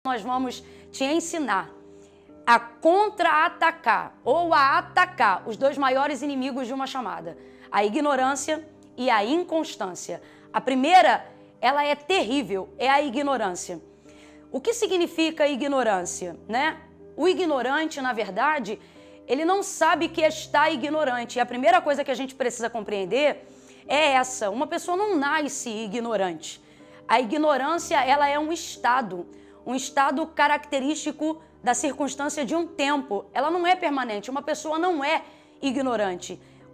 nós vamos te ensinar a contra-atacar ou a atacar os dois maiores inimigos de uma chamada, a ignorância e a inconstância. A primeira, ela é terrível, é a ignorância. O que significa ignorância, né? O ignorante, na verdade, ele não sabe que está ignorante. E a primeira coisa que a gente precisa compreender é essa: uma pessoa não nasce ignorante. A ignorância, ela é um estado característico da circunstância de um tempo. Ela não é permanente, uma pessoa não é ignorante.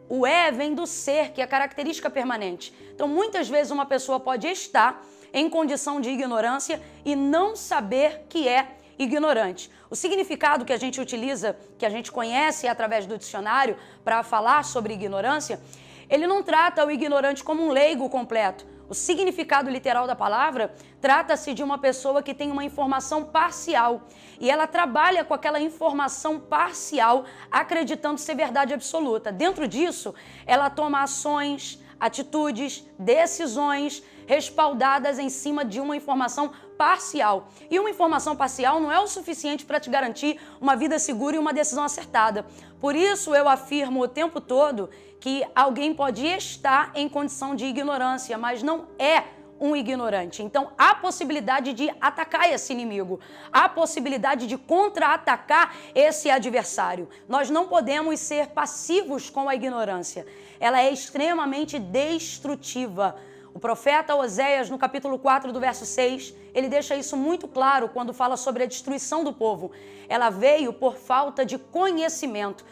O vem do ser, que é característica permanente. Então, muitas vezes uma pessoa pode estar em condição de ignorância e não saber que é ignorante. O significado que a gente utiliza, que a gente conhece através do dicionário para falar sobre ignorância, ele não trata o ignorante como um leigo completo. O significado literal da palavra trata-se de uma pessoa que tem uma informação parcial e ela trabalha com aquela informação parcial acreditando ser verdade absoluta. Dentro disso, ela toma ações, atitudes, decisões respaldadas em cima de uma informação parcial. E uma informação parcial não é o suficiente para te garantir uma vida segura e uma decisão acertada. Por isso eu afirmo o tempo todo que alguém pode estar em condição de ignorância, mas não é um ignorante. Então há possibilidade de atacar esse inimigo, há possibilidade de contra-atacar esse adversário. Nós não podemos ser passivos com a ignorância. Ela é extremamente destrutiva. O profeta Oséias, no capítulo 4 do verso 6, ele deixa isso muito claro quando fala sobre a destruição do povo. Ela veio por falta de conhecimento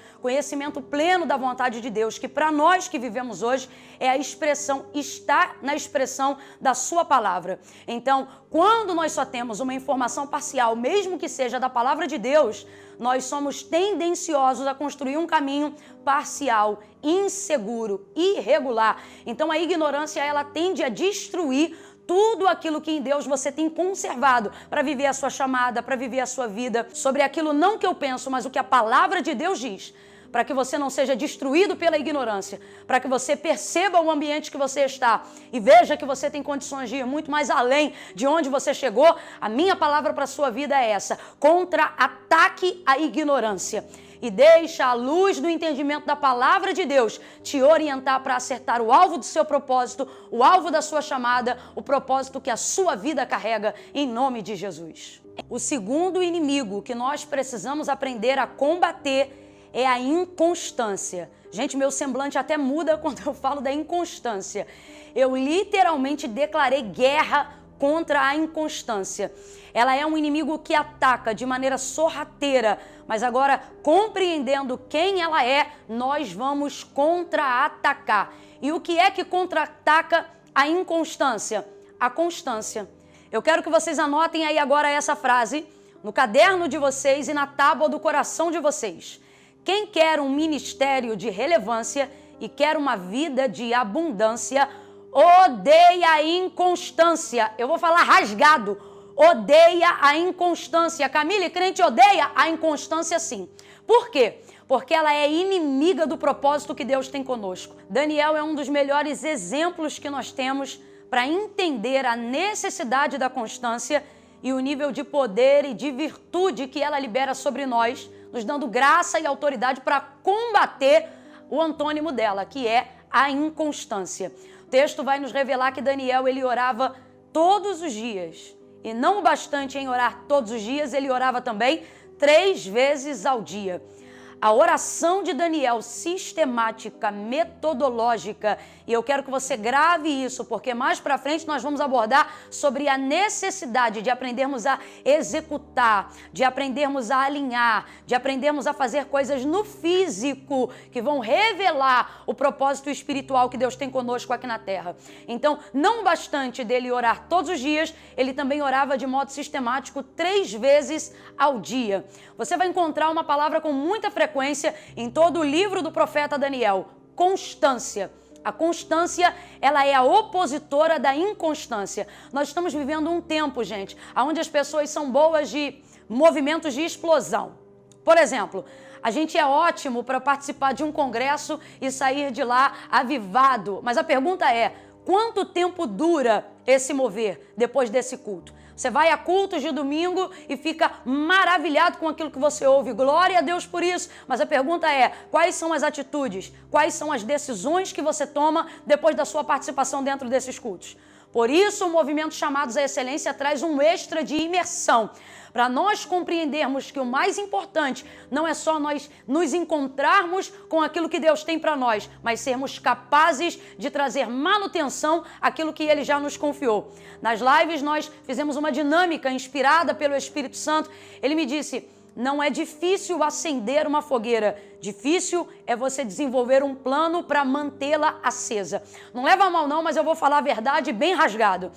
pleno da vontade de Deus, que para nós que vivemos hoje é a expressão, está na expressão da sua palavra. Então, quando nós só temos uma informação parcial, mesmo que seja da palavra de Deus, nós somos tendenciosos a construir um caminho parcial, inseguro, irregular. Então a ignorância, ela tende a destruir tudo aquilo que em Deus você tem conservado para viver a sua chamada, para viver a sua vida, sobre aquilo não que eu penso, mas o que a palavra de Deus diz, para que você não seja destruído pela ignorância, para que você perceba o ambiente que você está e veja que você tem condições de ir muito mais além de onde você chegou. A minha palavra para a sua vida é essa: contra-ataque a ignorância e deixa a luz do entendimento da palavra de Deus te orientar para acertar o alvo do seu propósito, o alvo da sua chamada, o propósito que a sua vida carrega, em nome de Jesus. O segundo inimigo que nós precisamos aprender a combater é a inconstância. Gente, meu semblante até muda quando eu falo da inconstância. Eu literalmente declarei guerra contra a inconstância. Ela é um inimigo que ataca de maneira sorrateira, mas agora, compreendendo quem ela é, nós vamos contra-atacar. E o que é que contra-ataca a inconstância? A constância. Eu quero que vocês anotem aí agora essa frase no caderno de vocês e na tábua do coração de vocês. Quem quer um ministério de relevância e quer uma vida de abundância, odeia a inconstância. Eu vou falar rasgado. Odeia a inconstância. Camille, crente odeia a inconstância, sim. Por quê? Porque ela é inimiga do propósito que Deus tem conosco. Daniel é um dos melhores exemplos que nós temos para entender a necessidade da constância e o nível de poder e de virtude que ela libera sobre nós, nos dando graça e autoridade para combater o antônimo dela, que é a inconstância. O texto vai nos revelar que Daniel, ele orava todos os dias. E não o bastante em orar todos os dias, ele orava também 3 vezes ao dia. A oração de Daniel, sistemática, metodológica, e eu quero que você grave isso, porque mais para frente nós vamos abordar sobre a necessidade de aprendermos a executar, de aprendermos a alinhar, de aprendermos a fazer coisas no físico que vão revelar o propósito espiritual que Deus tem conosco aqui na terra. Então, não bastante dele orar todos os dias, ele também orava de modo sistemático 3 vezes ao dia. Você vai encontrar uma palavra com muita frequência em todo o livro do profeta Daniel: constância. A constância, ela é a opositora da inconstância. Nós estamos vivendo um tempo, gente, onde as pessoas são boas de movimentos de explosão. Por exemplo, a gente é ótimo para participar de um congresso e sair de lá avivado. Mas a pergunta é: quanto tempo dura esse mover depois desse culto? Você vai a cultos de domingo e fica maravilhado com aquilo que você ouve. Glória a Deus por isso. Mas a pergunta é, quais são as atitudes? Quais são as decisões que você toma depois da sua participação dentro desses cultos? Por isso, o movimento Chamados à Excelência traz um extra de imersão, para nós compreendermos que o mais importante não é só nós nos encontrarmos com aquilo que Deus tem para nós, mas sermos capazes de trazer manutenção àquilo que Ele já nos confiou. Nas lives nós fizemos uma dinâmica inspirada pelo Espírito Santo. Ele me disse, não é difícil acender uma fogueira, difícil é você desenvolver um plano para mantê-la acesa. Não leva a mal não, mas eu vou falar a verdade bem rasgado.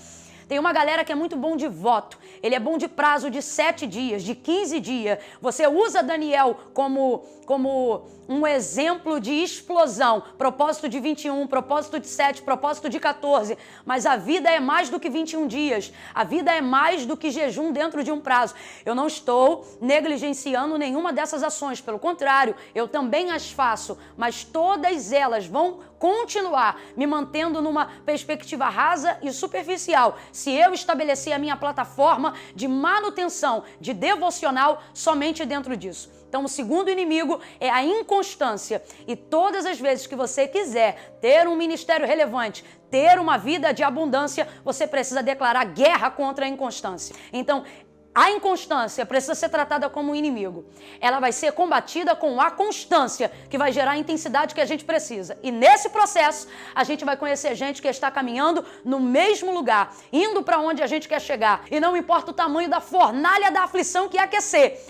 Tem uma galera que é muito bom de voto, ele é bom de prazo de 7 dias, de 15 dias. Você usa Daniel como um exemplo de explosão, propósito de 21, propósito de 7, propósito de 14, mas a vida é mais do que 21 dias, a vida é mais do que jejum dentro de um prazo. Eu não estou negligenciando nenhuma dessas ações, pelo contrário, eu também as faço, mas todas elas vão continuar me mantendo numa perspectiva rasa e superficial, se eu estabelecer a minha plataforma de manutenção, de devocional somente dentro disso. Então, o segundo inimigo é a inconstância. E todas as vezes que você quiser ter um ministério relevante, ter uma vida de abundância, você precisa declarar guerra contra a inconstância. Então, a inconstância precisa ser tratada como um inimigo. Ela vai ser combatida com a constância, que vai gerar a intensidade que a gente precisa. E nesse processo, a gente vai conhecer gente que está caminhando no mesmo lugar, indo para onde a gente quer chegar. E não importa o tamanho da fornalha da aflição que aquecer.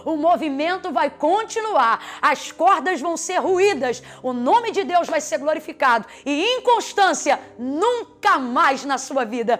O movimento vai continuar. As cordas vão ser ruídas. O nome de Deus vai ser glorificado. E inconstância nunca mais na sua vida.